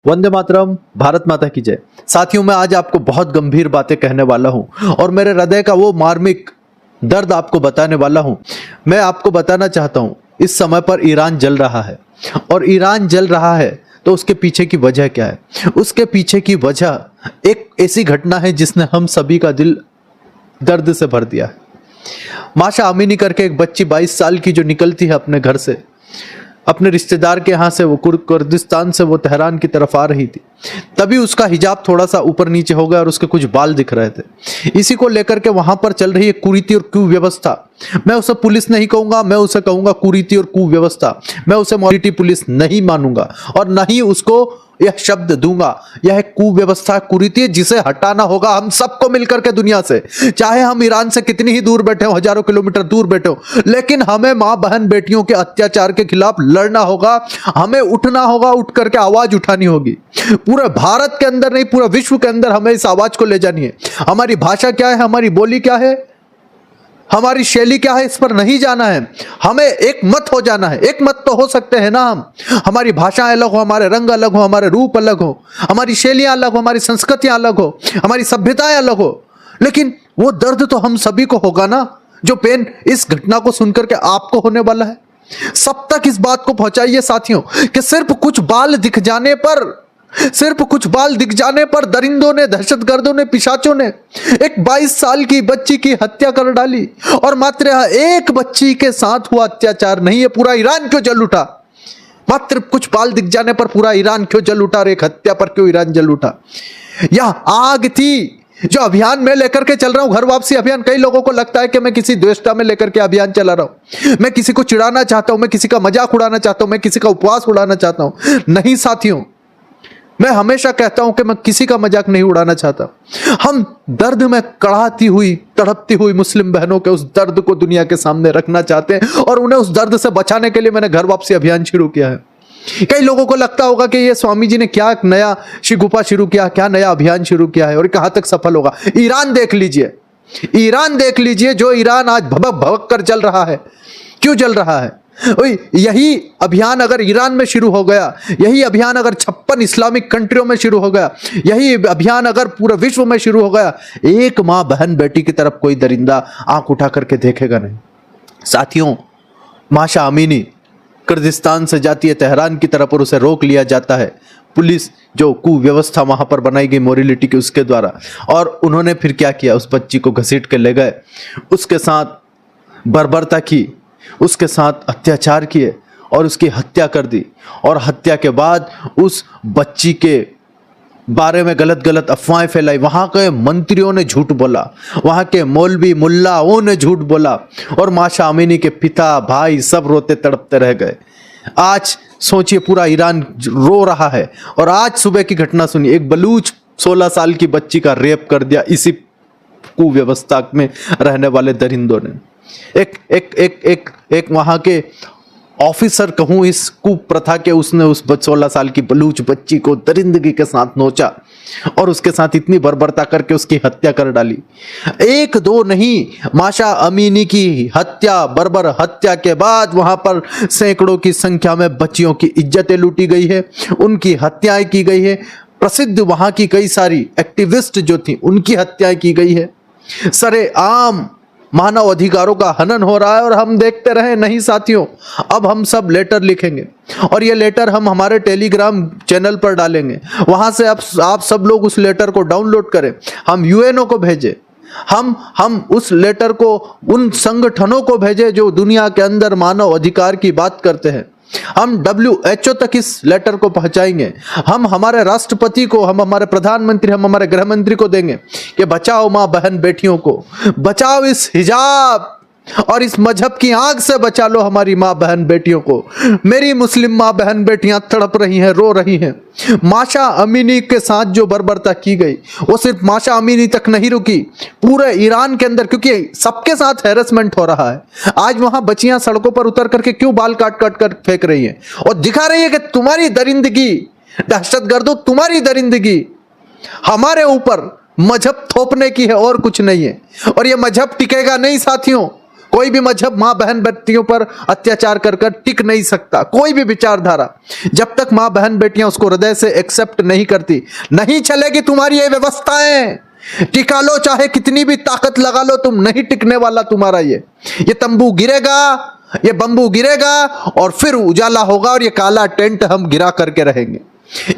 वंदे मातरम, भारत माता की जय। साथियों, मैं आज आपको बहुत गंभीर बातें कहने वाला हूं और मेरे हृदय का वो मार्मिक दर्द आपको बताने वाला हूं। मैं आपको बताना चाहता हूं, इस समय पर ईरान जल रहा है और ईरान जल रहा है तो उसके पीछे की वजह क्या है? उसके पीछे की वजह एक ऐसी घटना है जिसने हम सभी का दिल दर्द से भर दिया है। माशा अमीनी करके एक बच्ची 22 साल की जो निकलती है अपने घर से, अपने रिश्तेदार के यहाँ से, वो कुर्दिस्तान से वो तेहरान की तरफ आ रही थी, तभी उसका हिजाब थोड़ा सा ऊपर नीचे हो गया और उसके कुछ बाल दिख रहे थे। इसी को लेकर के वहां पर चल रही है कुरीति और कुव्यवस्था। मैं उसे पुलिस नहीं कहूंगा, मैं उसे कहूंगा कुरीति और कुव्यवस्था। मैं उसे मॉरिटी पुलिस नहीं मानूंगा और न ही उसको यह शब्द दूंगा। यह एक कुव्यवस्था, कुरीति, जिसे हटाना होगा हम सबको मिलकर के दुनिया से। चाहे हम ईरान से कितनी ही दूर बैठे हो, हजारों किलोमीटर दूर बैठे हो, लेकिन हमें मां बहन बेटियों के अत्याचार के खिलाफ लड़ना होगा। हमें उठना होगा, उठ करके आवाज उठानी होगी। पूरे भारत के अंदर नहीं, पूरे विश्व के अंदर हमें इस आवाज को ले जानी है। हमारी भाषा क्या है, हमारी बोली क्या है, हमारी शैली क्या है, इस पर नहीं जाना है। हमें एक मत हो जाना है। एक मत तो हो सकते हैं ना हम। हमारी भाषाएं अलग हो, हमारे रंग अलग हो, हमारे रूप अलग हो, हमारी शैलियां अलग हो, हमारी संस्कृतियां अलग हो, हमारी सभ्यताएं अलग हो, लेकिन वो दर्द तो हम सभी को होगा ना। जो पेन इस घटना को सुनकर के आपको होने वाला है, सब तक इस बात को पहुंचाइए साथियों कि सिर्फ कुछ बाल दिख जाने पर, सिर्फ कुछ बाल दिख जाने पर दरिंदों ने, दहशतगर्दों ने, पिशाचों ने एक 22 साल की बच्ची की हत्या कर डाली। और मात्र एक बच्ची के साथ हुआ अत्याचार नहीं है, पूरा ईरान क्यों जल उठा? मात्र कुछ बाल दिख जाने पर पूरा ईरान क्यों जल उठा और एक हत्या पर क्यों ईरान जल उठा? यह आग थी जो अभियान में लेकर के चल रहा हूं, घर वापसी अभियान। कई लोगों को लगता है कि मैं किसी द्वेषता में लेकर के अभियान चला रहा हूं, मैं किसी को चिढ़ाना चाहता हूं, मैं किसी का मजाक उड़ाना चाहता हूं, मैं किसी का उपवास उड़ाना चाहता हूं। नहीं साथियों, मैं हमेशा कहता हूं कि मैं किसी का मजाक नहीं उड़ाना चाहता। हम दर्द में कड़ाती हुई, तड़पती हुई मुस्लिम बहनों के उस दर्द को दुनिया के सामने रखना चाहते हैं और उन्हें उस दर्द से बचाने के लिए मैंने घर वापसी अभियान शुरू किया है। कई लोगों को लगता होगा कि ये स्वामी जी ने क्या नया शिगुफा शुरू किया, क्या नया अभियान शुरू किया है और कहां तक सफल होगा। ईरान देख लीजिए, ईरान देख लीजिए, जो ईरान आज भबक भबक कर जल रहा है। क्यों जल रहा है? यही अभियान अगर ईरान में शुरू हो गया, यही अभियान अगर 56 इस्लामिक कंट्रियों में शुरू हो गया, यही अभियान अगर पूरे विश्व में शुरू हो गया, एक मां बहन बेटी की तरफ कोई दरिंदा आंख उठा करके देखेगा नहीं। साथियों, माशा अमीनी कुर्दिस्तान से जाती है तेहरान की तरफ और उसे रोक लिया जाता है। पुलिस, जो कुव्यवस्था वहां पर बनाई गई मोरलिटी की, उसके द्वारा। और उन्होंने फिर क्या किया? उस बच्ची को घसीट के ले गए, उसके साथ बर्बरता की, उसके साथ अत्याचार किए और उसकी हत्या कर दी। और हत्या के बाद उस बच्ची के बारे में गलत गलत अफवाहें फैलाई। वहां के मंत्रियों ने झूठ बोला, वहां के मौलवी मुल्लाओं ने झूठ बोला और माशा अमीनी के पिता, भाई सब रोते तड़पते रह गए। आज सोचिए, पूरा ईरान रो रहा है। और आज सुबह की घटना सुनिए, एक बलूच 16 साल की बच्ची का रेप कर दिया इसी कुव्यवस्था में रहने वाले दरिंदों ने। एक वहां के ऑफिसर कहूं इस कुप्रथा के, उसने उस 16 साल की बलूच बच्ची को दरिंदगी के साथ नोचा और उसके साथ इतनी बर्बरता करके उसकी हत्या कर डाली। एक दो नहीं, माशा अमीनी की हत्या, बर्बर हत्या के बाद वहां पर सैकड़ों की संख्या में बच्चियों की इज्जतें लूटी गई है, उनकी हत्याएं की गई है। प्रसिद्ध वहां की कई सारी एक्टिविस्ट जो थी, उनकी हत्याएं की गई है। सरेआम मानव अधिकारों का हनन हो रहा है और हम देखते रहे नहीं साथियों। अब हम सब लेटर लिखेंगे और ये लेटर हम हमारे टेलीग्राम चैनल पर डालेंगे। वहां से आप सब लोग उस लेटर को डाउनलोड करें, हम यूएनओ को भेजें, हम उस लेटर को उन संगठनों को भेजें जो दुनिया के अंदर मानव अधिकार की बात करते हैं। हम WHO तक इस लेटर को पहुंचाएंगे। हम हमारे राष्ट्रपति को, हम हमारे प्रधानमंत्री, हम हमारे गृह मंत्री को देंगे कि बचाओ मां बहन बेटियों को, बचाओ इस हिजाब और इस मजहब की आग से बचा लो हमारी मां बहन बेटियों को। मेरी मुस्लिम मां बहन बेटियां तड़प रही हैं, रो रही हैं। माशा अमीनी के साथ जो बर्बरता की गई, वो सिर्फ माशा अमीनी तक नहीं रुकी, पूरे ईरान के अंदर, क्योंकि सबके साथ हैरेसमेंट हो रहा है। आज वहां बच्चियां सड़कों पर उतर करके क्यों बाल काट काट कर फेंक रही हैं और दिखा रही है कि तुम्हारी दरिंदगी, दहशतगर्दों, तुम्हारी दरिंदगी हमारे ऊपर मजहब थोपने की है और कुछ नहीं है। और ये मजहब टिकेगा नहीं साथियों। कोई भी मजहब माँ बहन बेटियों पर अत्याचार कर कर टिक नहीं सकता। कोई भी विचारधारा जब तक माँ बहन बेटियां उसको हृदय से एक्सेप्ट नहीं करती, नहीं चलेगी तुम्हारी ये व्यवस्थाएं। टिका लो, चाहे कितनी भी ताकत लगा लो, तुम नहीं टिकने वाला तुम्हारा ये तंबू गिरेगा, ये बंबू गिरेगा और फिर उजाला होगा और ये काला टेंट हम गिरा करके रहेंगे।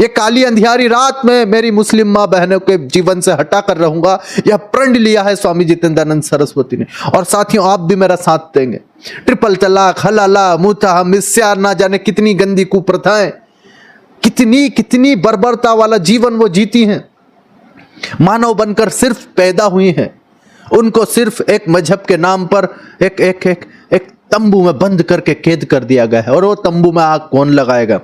ये काली अंधियारी रात में मेरी मुस्लिम माँ बहनों के जीवन से हटा कर रहूंगा, यह प्रण लिया है स्वामी जितेंद्रानंद सरस्वती ने। और साथियों, आप भी मेरा साथ देंगे। ट्रिपल तलाक, हलाला, मुता, मिस्यार, ना जाने कितनी गंदी कुप्रथाएं, कितनी कितनी बर्बरता वाला जीवन वो जीती हैं। मानव बनकर सिर्फ पैदा हुई हैं, उनको सिर्फ एक मजहब के नाम पर एक तंबू में बंद करके कैद कर दिया गया है। और वो तंबू में आग कौन लगाएगा?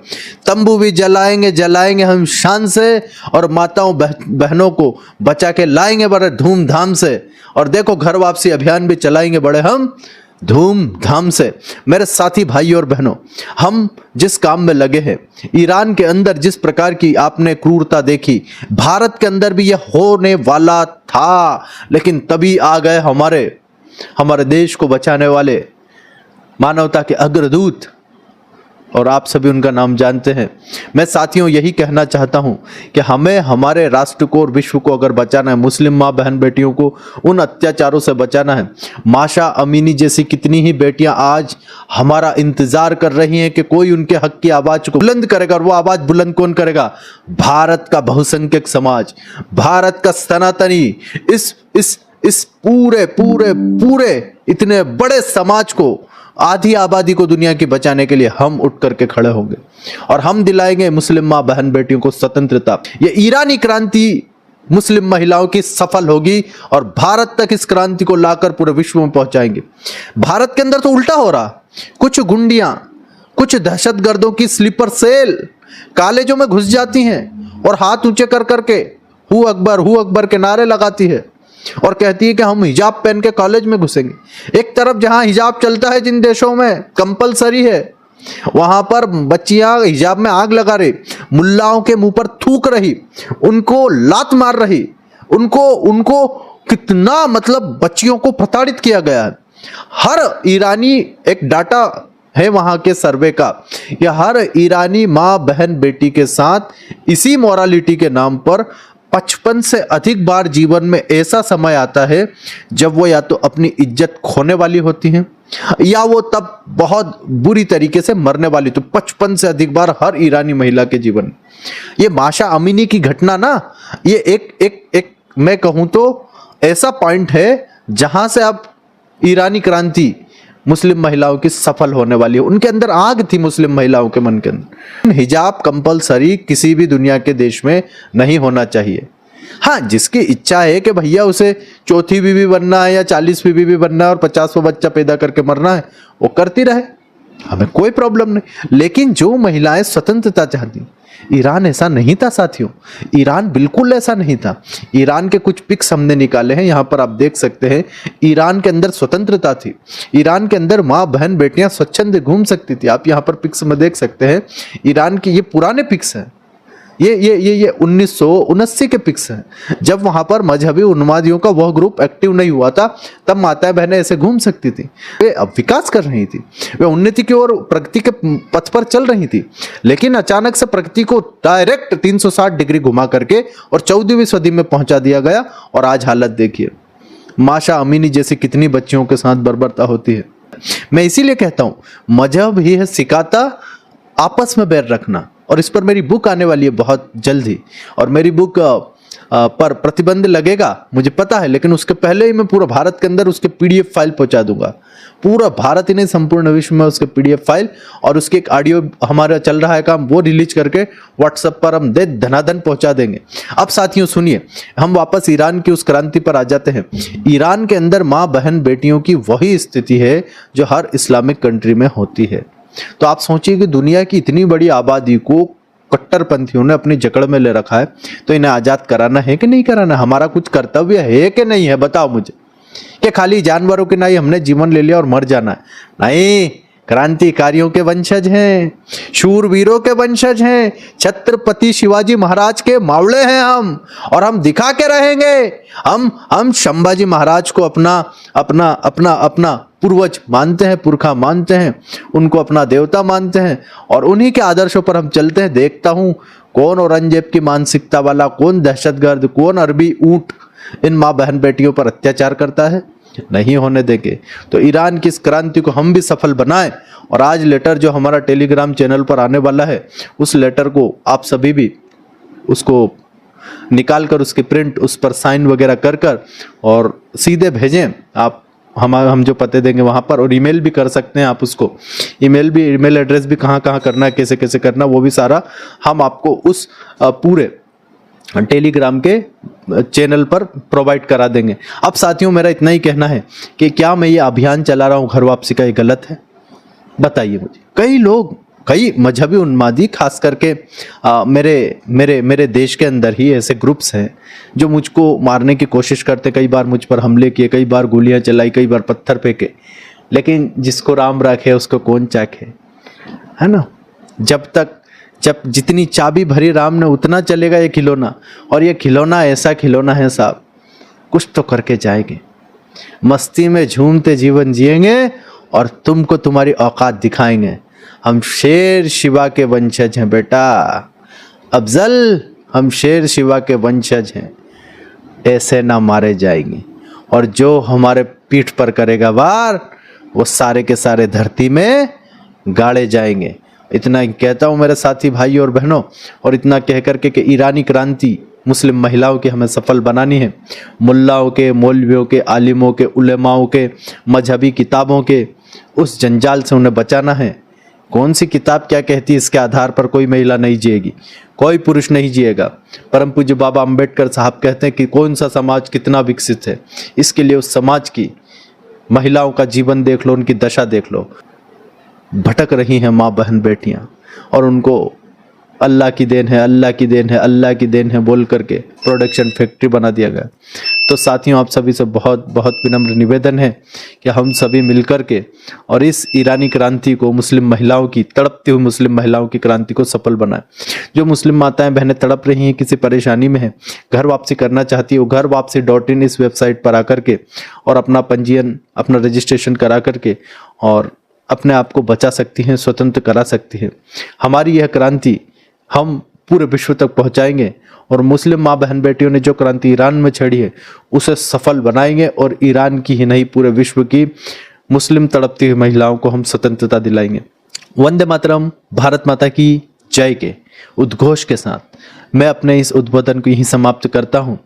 तंबू भी जलाएंगे हम शान से, और माताओं बहनों को बचा के लाएंगे बड़े धूमधाम से। और देखो, घर वापसी अभियान भी चलाएंगे बड़े हम धूमधाम से। मेरे साथी भाई और बहनों, हम जिस काम में लगे हैं, ईरान के अंदर जिस प्रकार की आपने क्रूरता देखी, भारत के अंदर भी यह होने वाला था। लेकिन तभी आ गए हमारे देश को बचाने वाले मानवता के अग्रदूत, और आप सभी उनका नाम जानते हैं। मैं साथियों यही कहना चाहता हूं कि हमें हमारे राष्ट्र को और विश्व को अगर बचाना है, मुस्लिम माँ बहन बेटियों को उन अत्याचारों से बचाना है। माशा अमीनी जैसी कितनी ही बेटियां आज हमारा इंतजार कर रही हैं कि कोई उनके हक की आवाज को बुलंद करेगा। और वो आवाज बुलंद कौन करेगा? भारत का बहुसंख्यक समाज, भारत का सनातनी, इस पूरे इतने बड़े समाज को, आधी आबादी को दुनिया की बचाने के लिए हम उठ करके खड़े होंगे और हम दिलाएंगे मुस्लिम माँ बहन बेटियों को स्वतंत्रता। ये ईरानी क्रांति मुस्लिम महिलाओं की सफल होगी और भारत तक इस क्रांति को लाकर पूरे विश्व में पहुंचाएंगे। भारत के अंदर तो उल्टा हो रहा, कुछ गुंडियां, कुछ दहशतगर्दों की स्लीपर सेल कॉलेजों में घुस जाती हैं और हाथ ऊंचे कर करके हू अकबर के नारे लगाती है और कहती है कि हम हिजाब पहन के कॉलेज में घुसेंगे। एक तरफ जहां हिजाब चलता है, जिन देशों में कंपलसरी है, वहां पर बच्चियां हिजाब में आग लगा रही, मुल्लाओं के मुंह पर थूक रही, उनको लात मार रही, उनको कितना मतलब बच्चियों को प्रताड़ित किया गया है। हर ईरानी, एक डाटा है वहां के सर्वे का, या हर ईरानी माँ बहन बेटी के साथ इसी मोरालिटी के नाम पर 55 से अधिक बार जीवन में ऐसा समय आता है जब वो या तो अपनी इज्जत खोने वाली होती हैं या वो तब बहुत बुरी तरीके से मरने वाली। तो 55 से अधिक बार हर ईरानी महिला के जीवन में। ये माशा अमीनी की घटना ना, ये एक मैं कहूं तो ऐसा पॉइंट है जहां से अब ईरानी क्रांति मुस्लिम महिलाओं की सफल होने वाली है। उनके अंदर आग थी मुस्लिम महिलाओं के मन के अंदर। हिजाब कंपलसरी किसी भी दुनिया के देश में नहीं होना चाहिए। हाँ, जिसकी इच्छा है कि भैया उसे चौथी बीवी बनना है या 40वीं बीवी बनना है और 50वां बच्चा पैदा करके मरना है, वो करती रहे, हमें कोई प्रॉब्लम नहीं। लेकिन जो महिलाएं स्वतंत्रता चाहती, ईरान ऐसा नहीं था साथियों, ईरान बिल्कुल ऐसा नहीं था। ईरान के कुछ पिक्स हमने निकाले हैं, यहाँ पर आप देख सकते हैं। ईरान के अंदर स्वतंत्रता थी, ईरान के अंदर माँ बहन बेटियां स्वच्छंद घूम सकती थी। आप यहाँ पर पिक्स में देख सकते हैं, ईरान के ये पुराने पिक्स हैं, ये 1979 के पिक्स हैं, जब वहां पर मजहबी उन्मादियों का वह ग्रुप एक्टिव नहीं हुआ था, तब माताएं बहनें ऐसे घूम सकती थी। वे अब विकास कर रही थी, वे उन्नति की ओर, प्रगति के पथ पर चल रही थी। लेकिन अचानक से प्रगति को डायरेक्ट 360 डिग्री घुमा करके और 14वीं सदी में पहुंचा दिया गया। और आज हालत देखिए, माशा अमीनी जैसी कितनी बच्चियों के साथ बर्बरता होती है। मैं इसीलिए कहता हूं, मजहब ही है सिखाता आपस में बैर रखना। और इस पर मेरी बुक आने वाली है बहुत जल्द ही, और मेरी बुक पर प्रतिबंध लगेगा मुझे पता है, लेकिन उसके पहले ही मैं पूरा भारत के अंदर उसके PDF फाइल पहुंचा दूंगा। पूरा भारत ही नहीं, संपूर्ण विश्व में उसके PDF फाइल और उसके एक ऑडियो हमारा चल रहा है काम, वो रिलीज करके व्हाट्सएप पर हम धनाधन पहुंचा देंगे। अब साथियों सुनिए, हम वापस ईरान की उस क्रांति पर आ जाते हैं। ईरान के अंदर माँ बहन बेटियों की वही स्थिति है जो हर इस्लामिक कंट्री में होती है। तो आप सोचिए कि दुनिया की इतनी बड़ी आबादी को कट्टरपंथियों ने अपनी जकड़ में ले रखा है, तो इन्हें आजाद कराना है कि नहीं कराना? हमारा कुछ कर्तव्य है कि नहीं है? बताओ मुझे। कि खाली जानवरों के नहीं हमने जीवन ले लिया और मर जाना है? नहीं, क्रांतिकारियों के वंशज हैं, शूरवीरों के वंशज हैं, छत्रपति शिवाजी महाराज के मावड़े हैं हम, और हम दिखा के रहेंगे। हम संभाजी महाराज को अपना पूर्वज मानते हैं, पुरखा मानते हैं, उनको अपना देवता मानते हैं और उन्हीं के आदर्शों पर हम चलते हैं। देखता हूं कौन औरंगजेब की मानसिकता वाला, कौन दहशतगर्द, कौन अरबी ऊंट इन माँ बहन बेटियों पर अत्याचार करता है। नहीं होने देंगे। तो ईरान की इस क्रांति को हम भी सफल बनाएं। और आज लेटर जो हमारा टेलीग्राम चैनल पर आने वाला है, उस लेटर को आप सभी भी उसको निकाल कर उसकी प्रिंट, उस पर साइन वगैरह कर और सीधे भेजें आप। हम जो पते देंगे वहाँ पर, और ईमेल भी कर सकते हैं आप उसको। ईमेल एड्रेस भी कहाँ करना है, कैसे कैसे करना, वो भी सारा हम आपको उस पूरे टेलीग्राम के चैनल पर प्रोवाइड करा देंगे। अब साथियों मेरा इतना ही कहना है कि क्या मैं ये अभियान चला रहा हूँ घर वापसी का, ये गलत है? बताइए मुझे। कई लोग, कई मजहबी उन्मादी, खास करके मेरे देश के अंदर ही ऐसे ग्रुप्स हैं जो मुझको मारने की कोशिश करते। कई बार मुझ पर हमले किए, कई बार गोलियां चलाई, कई बार पत्थर फेंके। लेकिन जिसको राम रखे उसको कौन चाखे, है ना? जब जितनी चाबी भरी राम ने उतना चलेगा ये खिलौना। और ये खिलौना ऐसा खिलौना है साहब, कुछ तो करके जाएंगे। मस्ती में झूमते जीवन जिएंगे और तुमको तुम्हारी औकात दिखाएंगे। हम शेर शिवा के वंशज हैं बेटा अफजल, हम शेर शिवा के वंशज हैं, ऐसे ना मारे जाएंगे। और जो हमारे पीठ पर करेगा वार, वो सारे के सारे धरती में गाड़े जाएंगे। इतना कहता हूँ मेरे साथी भाई और बहनों। और इतना कह करके कि ईरानी क्रांति मुस्लिम महिलाओं की हमें सफल बनानी है। मुल्लाओं के, मौलवियों के, आलिमों के, उलेमाओं के, मजहबी किताबों के उस जंजाल से उन्हें बचाना है। कौन सी किताब क्या कहती है इसके आधार पर कोई महिला नहीं जिएगी, कोई पुरुष नहीं जिएगा। परम पूज्य बाबा अंबेडकर साहब कहते हैं कि कौन सा समाज कितना विकसित है, इसके लिए उस समाज की महिलाओं का जीवन देख लो, उनकी दशा देख लो। भटक रही हैं माँ बहन बेटियां और उनको अल्लाह की देन है, अल्लाह की देन है, अल्लाह की देन है बोल करके प्रोडक्शन फैक्ट्री बना दिया गया। तो साथियों आप सभी से बहुत बहुत विनम्र निवेदन है कि हम सभी मिलकर के और इस ईरानी क्रांति को, मुस्लिम महिलाओं की, तड़पती हुई मुस्लिम महिलाओं की क्रांति को सफल बनाएं। जो मुस्लिम माताएं बहनें तड़प रही हैं, किसी परेशानी में है, घर वापसी करना चाहती है, वो घर वापसी.in इस वेबसाइट पर आकर के और अपना पंजीयन, अपना रजिस्ट्रेशन करा करके और अपने आप को बचा सकती हैं, स्वतंत्र करा सकती हैं। हमारी यह क्रांति हम पूरे विश्व तक पहुंचाएंगे और मुस्लिम माँ बहन बेटियों ने जो क्रांति ईरान में छेड़ी है उसे सफल बनाएंगे और ईरान की ही नहीं पूरे विश्व की मुस्लिम तड़पती हुई महिलाओं को हम स्वतंत्रता दिलाएंगे। वंदे मातरम, भारत माता की जय के उद्घोष के साथ मैं अपने इस उद्बोधन को यहीं समाप्त करता हूँ।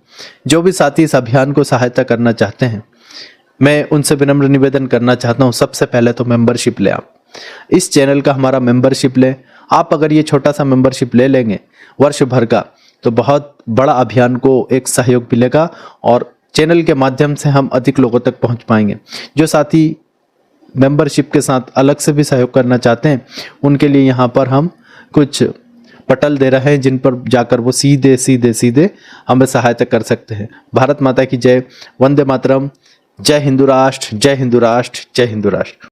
जो भी साथी इस अभियान को सहायता करना चाहते हैं, मैं उनसे विनम्र निवेदन करना चाहता हूँ, सबसे पहले तो मेंबरशिप लें। आप इस चैनल का हमारा मेंबरशिप लें। आप अगर ये छोटा सा मेंबरशिप ले लेंगे वर्ष भर का, तो बहुत बड़ा अभियान को एक सहयोग मिलेगा और चैनल के माध्यम से हम अधिक लोगों तक पहुंच पाएंगे। जो साथी मेंबरशिप के साथ अलग से भी सहयोग करना चाहते हैं, उनके लिए यहाँ पर हम कुछ पटल दे रहे हैं जिन पर जाकर वो सीधे सीधे सीधे हमें सहायता कर सकते हैं। भारत माता की जय, वंदे मातरम, जय हिंदू राष्ट्र, जय हिंदू राष्ट्र, जय हिंदू राष्ट्र।